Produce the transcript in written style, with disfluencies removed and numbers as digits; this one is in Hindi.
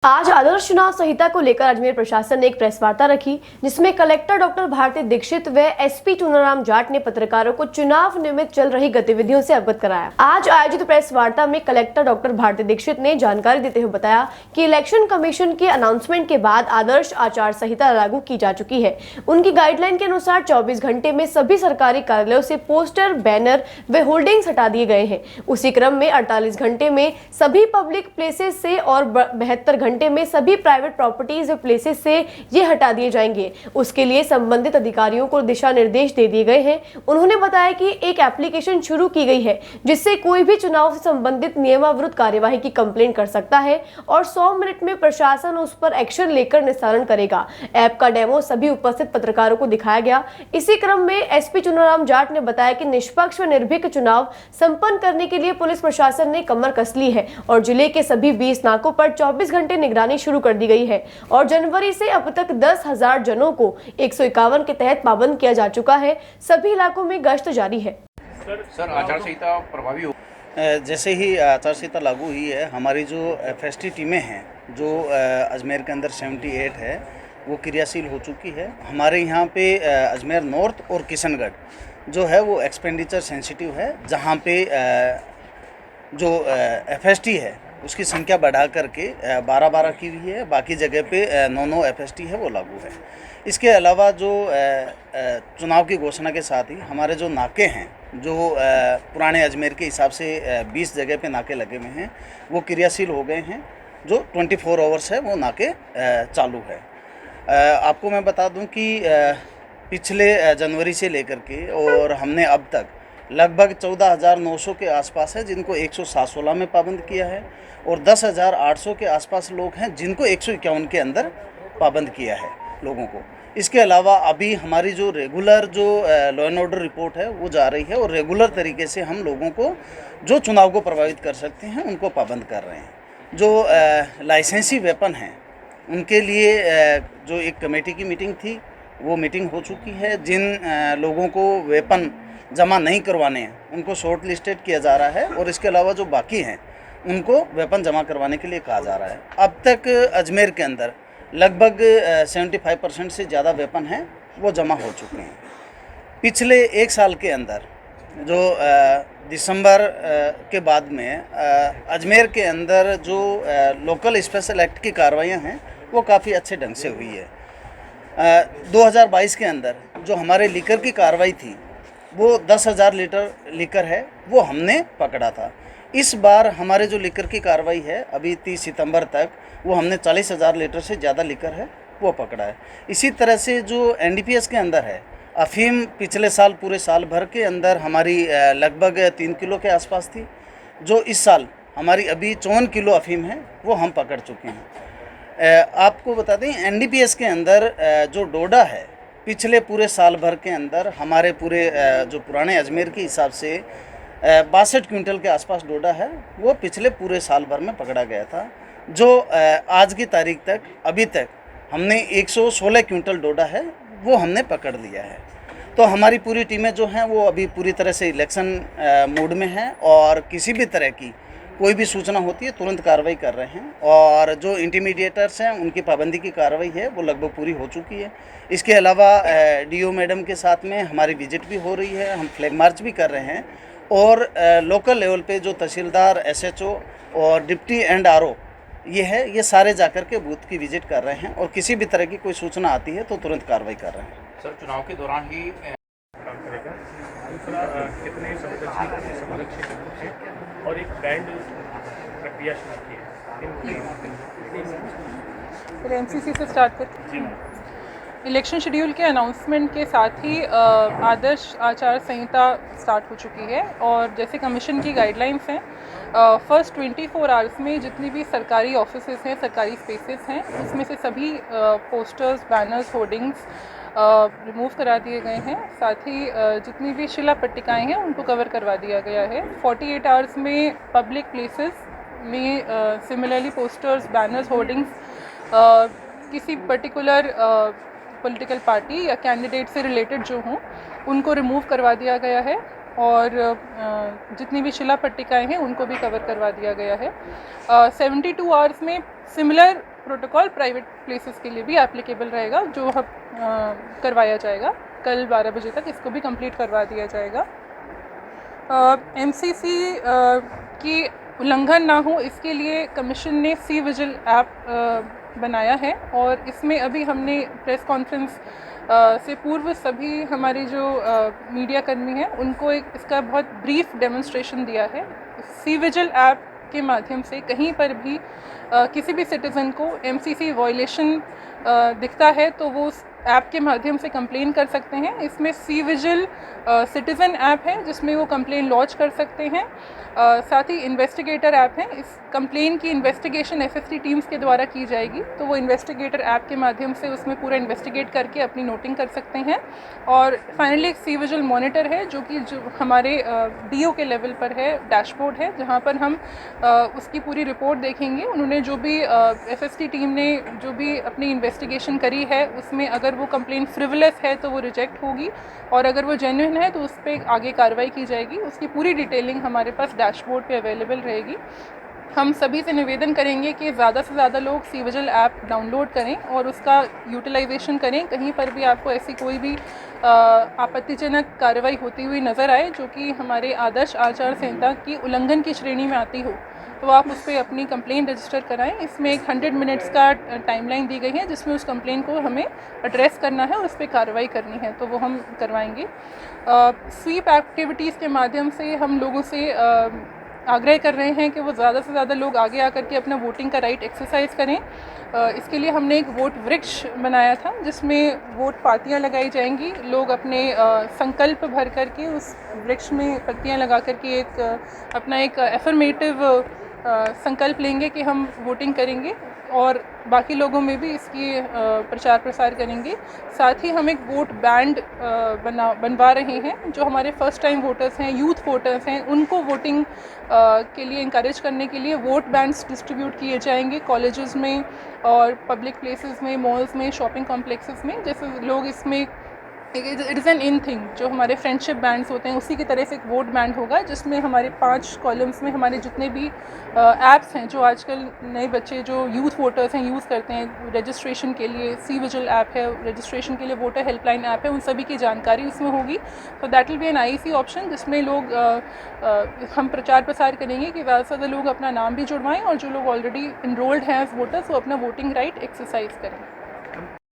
आज आदर्श चुनाव संहिता को लेकर अजमेर प्रशासन ने एक प्रेस वार्ता रखी, जिसमें कलेक्टर डॉक्टर भारती दीक्षित व एसपी चुनाराम जाट ने पत्रकारों को चुनाव निमित्त चल रही गतिविधियों से अवगत कराया। आज आयोजित प्रेस वार्ता में कलेक्टर डॉक्टर भारती दीक्षित ने जानकारी देते हुए बताया कि इलेक्शन कमीशन के अनाउंसमेंट के बाद आदर्श आचार संहिता लागू की जा चुकी है। उनकी गाइडलाइन के अनुसार 24 घंटे में सभी सरकारी कार्यालयों से पोस्टर, बैनर व होल्डिंग्स हटा दिए गए हैं। उसी क्रम में 48 घंटे में सभी पब्लिक प्लेसेस से और 72 घंटे में सभी प्राइवेट प्रॉपर्टीज व प्लेसेस से ये हटा दिए जाएंगे। उसके लिए संबंधित अधिकारियों को दिशा निर्देश दे दिए गए हैं। उन्होंने बताया कि एक एप्लीकेशन शुरू की गई है, जिससे कोई भी चुनाव से संबंधित नियमाविरुद्ध कार्यवाही की कंप्लेंट कर सकता है और 100 मिनट में प्रशासन उस पर एक्शन लेकर निस्तारण करेगा। ऐप का डेमो सभी उपस्थित पत्रकारों को दिखाया गया। इसी क्रम में एसपी चुनाराम जाट ने बताया कि निष्पक्ष व निर्भीक चुनाव संपन्न करने के लिए पुलिस प्रशासन ने कमर कस ली है और जिले के सभी 20 नाकों पर 24 घंटे निगरानी शुरू कर दी गई है और जनवरी से अब तक 10,000 जनों को 151 के तहत पाबंद किया जा चुका है। सभी इलाकों में गश्त जारी है। सर आचार संहिता प्रभावी हो जैसे ही आचार संहिता लागू हुई है, हमारी जो एफएसटी टीमें हैं जो अजमेर के अंदर 78 है वो क्रियाशील हो चुकी है। हमारे यहाँ पे अजमेर नॉर्थ और किशनगढ़ जो है वो एक्सपेंडिचर सेंसिटिव है, जहाँ पे जो एफएसटी है उसकी संख्या बढ़ा करके 12-12 की हुई है। बाकी जगह पे 9-9 एफएसटी है वो लागू है। इसके अलावा जो चुनाव की घोषणा के साथ ही हमारे जो नाके हैं जो पुराने अजमेर के हिसाब से 20 जगह पे नाके लगे हुए हैं वो क्रियाशील हो गए हैं। जो 24 आवर्स है वो नाके चालू है। आपको मैं बता दूं कि पिछले जनवरी से लेकर के और हमने अब तक लगभग 14,900 के आसपास है जिनको 116 में पाबंद किया है और 10,800 के आसपास लोग हैं जिनको 151 के अंदर पाबंद किया है लोगों को। इसके अलावा अभी हमारी जो रेगुलर जो लॉ एंड ऑर्डर रिपोर्ट है वो जा रही है और रेगुलर तरीके से हम लोगों को जो चुनाव को प्रभावित कर सकते हैं उनको पाबंद कर रहे हैं। जो लाइसेंसी वेपन हैं उनके लिए जो एक कमेटी की मीटिंग थी वो मीटिंग हो चुकी है। जिन लोगों को वेपन जमा नहीं करवाने हैं उनको शॉर्ट लिस्टेड किया जा रहा है और इसके अलावा जो बाकी हैं उनको वेपन जमा करवाने के लिए कहा जा रहा है। अब तक अजमेर के अंदर लगभग 75% से ज़्यादा वेपन हैं वो जमा हो चुके हैं। पिछले एक साल के अंदर जो दिसंबर के बाद में अजमेर के अंदर जो लोकल स्पेशल एक्ट की कार्रवाइयाँ हैं वो काफ़ी अच्छे ढंग से हुई है। 2022 के अंदर जो हमारे लीकर की कार्रवाई थी वो 10,000 लीटर लीकर है वो हमने पकड़ा था। इस बार हमारे जो लीकर की कार्रवाई है अभी 30 सितंबर तक वो हमने 40,000 लीटर से ज़्यादा लीकर है वो पकड़ा है। इसी तरह से जो एनडीपीएस के अंदर है अफीम पिछले साल पूरे साल भर के अंदर हमारी लगभग 3 किलो के आसपास थी। जो इस साल हमारी अभी 54 किलो अफीम है वो हम पकड़ चुके हैं। आपको बता दें एनडीपीएस के अंदर जो डोडा है पिछले पूरे साल भर के अंदर हमारे पूरे जो पुराने अजमेर के हिसाब से 62 क्विंटल के आसपास डोडा है वो पिछले पूरे साल भर में पकड़ा गया था। जो आज की तारीख तक अभी तक हमने 116 क्विंटल डोडा है वो हमने पकड़ लिया है। तो हमारी पूरी टीमें जो हैं वो अभी पूरी तरह से इलेक्शन मोड में हैं और किसी भी तरह की कोई भी सूचना होती है तुरंत कार्रवाई कर रहे हैं और जो इंटीमीडिएटर्स हैं उनकी पाबंदी की कार्रवाई है वो लगभग पूरी हो चुकी है। इसके अलावा डीओ मैडम के साथ में हमारी विजिट भी हो रही है, हम फ्लैग मार्च भी कर रहे हैं और लोकल लेवल पे जो तहसीलदार, एसएचओ और डिप्टी एंड आरओ ये सारे जाकर के बूथ की विजिट कर रहे हैं और किसी भी तरह की कोई सूचना आती है तो तुरंत कार्रवाई कर रहे हैं। सर चुनाव के दौरान ही काम करेगा। दूसरा कितने संरक्षित और एक बैंड प्रक्रिया शुरू की है। एमसीसी से स्टार्ट करते इलेक्शन शेड्यूल के अनाउंसमेंट के साथ ही आदर्श आचार संहिता स्टार्ट हो चुकी है और जैसे कमीशन की गाइडलाइंस हैं फर्स्ट 24 आवर्स में जितनी भी सरकारी ऑफिसेज हैं, सरकारी स्पेसेस हैं, उसमें से सभी पोस्टर्स, बैनर्स, होर्डिंग्स रिमूव करा दिए गए हैं। साथ ही जितनी भी शिला पट्टिकाएँ हैं उनको कवर करवा दिया गया है। 48 आवर्स में पब्लिक प्लेसेस में सिमिलरली पोस्टर्स, बैनर्स, होर्डिंग्स किसी पर्टिकुलर पॉलिटिकल पार्टी या कैंडिडेट से रिलेटेड जो हों उनको रिमूव करवा दिया गया है और जितनी भी शिला पट्टिकाएँ हैं उनको भी कवर करवा दिया गया है। 72 आवर्स में सिमिलर प्रोटोकॉल प्राइवेट प्लेसेस के लिए भी एप्लीकेबल रहेगा, जो हम करवाया जाएगा। कल 12 बजे तक इसको भी कंप्लीट करवा दिया जाएगा। MCC की उल्लंघन ना हो इसके लिए कमीशन ने सी विजिल ऐप बनाया है, और इसमें अभी हमने प्रेस कॉन्फ्रेंस से पूर्व सभी हमारे जो मीडिया कर्मी हैं उनको एक इसका बहुत ब्रीफ डेमोन्स्ट्रेशन दिया है। सी विजिल ऐप के माध्यम से कहीं पर भी किसी भी सिटीज़न को MCC वायलेशन दिखता है तो वो उस ऐप के माध्यम से कंप्लेन कर सकते हैं। इसमें सी विजिल सिटीज़न ऐप है जिसमें वो कंप्लेन लॉन्च कर सकते हैं। साथ ही इन्वेस्टिगेटर ऐप है। इस कंप्लेन की इन्वेस्टिगेशन FST टीम्स के द्वारा की जाएगी, तो वो इन्वेस्टिगेटर ऐप के माध्यम से उसमें पूरा इन्वेस्टिगेट करके अपनी नोटिंग कर सकते हैं। और फाइनली एक सी विजिल मॉनिटर है जो हमारे DO के लेवल पर है, डैशबोर्ड है, जहाँ पर हम उसकी पूरी रिपोर्ट देखेंगे। उन्होंने जो भी FST टीम ने जो भी अपनी इन्वेस्टिगेशन करी है उसमें अगर वो कंप्लेन फ्रिवलेस है तो वो रिजेक्ट होगी, और अगर वो जेन्युइन है तो उस पर आगे कार्रवाई की जाएगी। उसकी पूरी डिटेलिंग हमारे पास डैशबोर्ड पे अवेलेबल रहेगी। हम सभी से निवेदन करेंगे कि ज़्यादा से ज़्यादा लोग सी विजिल ऐप डाउनलोड करें और उसका यूटिलाइजेशन करें। कहीं पर भी आपको ऐसी कोई भी आपत्तिजनक कार्रवाई होती हुई नज़र आए जो कि हमारे आदर्श आचार संहिता की उल्लंघन की श्रेणी में आती हो, तो आप उस पर अपनी कंप्लेन रजिस्टर कराएं। इसमें एक 100 मिनट्स का टाइमलाइन दी गई है जिसमें उस कंप्लेन को हमें एड्रेस करना है और उस पर कार्रवाई करनी है, तो वो हम करवाएंगे। स्वीप एक्टिविटीज़ के माध्यम से हम लोगों से आग्रह कर रहे हैं कि वो ज़्यादा से ज़्यादा लोग आगे आकर के अपना वोटिंग का राइट एक्सरसाइज करें। इसके लिए हमने एक वोट वृक्ष बनाया था जिसमें वोट पातियाँ लगाई जाएंगी। लोग अपने संकल्प भर कर के उस वृक्ष में पत्तियाँ लगा कर के एक अपना एक एफर्मेटिव संकल्प लेंगे कि हम वोटिंग करेंगे, और बाकी लोगों में भी इसकी प्रचार प्रसार करेंगे। साथ ही हम एक वोट बैंड बनवा रहे हैं। जो हमारे फर्स्ट टाइम वोटर्स हैं, यूथ वोटर्स हैं, उनको वोटिंग के लिए इंकरेज करने के लिए वोट बैंड्स डिस्ट्रीब्यूट किए जाएंगे कॉलेजेस में और पब्लिक प्लेसेस में, मॉल्स में, शॉपिंग कॉम्प्लेक्सेस में। जैसे लोग इसमें it is an in thing, जो हमारे फ्रेंडशिप बैंड्स होते हैं उसी की तरह से एक वोट बैंड होगा जिसमें हमारे 5 कॉलम्स में हमारे जितने भी ऐप्स हैं जो आजकल नए बच्चे जो यूथ वोटर्स हैं यूज़ करते हैं रजिस्ट्रेशन के लिए। सी विजिल ऐप है रजिस्ट्रेशन के लिए, वोटर हेल्पलाइन ऐप है, उन सभी की जानकारी उसमें होगी। तो that will be an IEC option जिसमें लोग हम प्रचार प्रसार करेंगे कि ज़्यादा से ज़्यादा लोग अपना नाम भी जुड़वाएँ और जो लोग ऑलरेडी इनरोल्ड हैं एज वोटर्स वो अपना वोटिंग राइट एक्सरसाइज करें।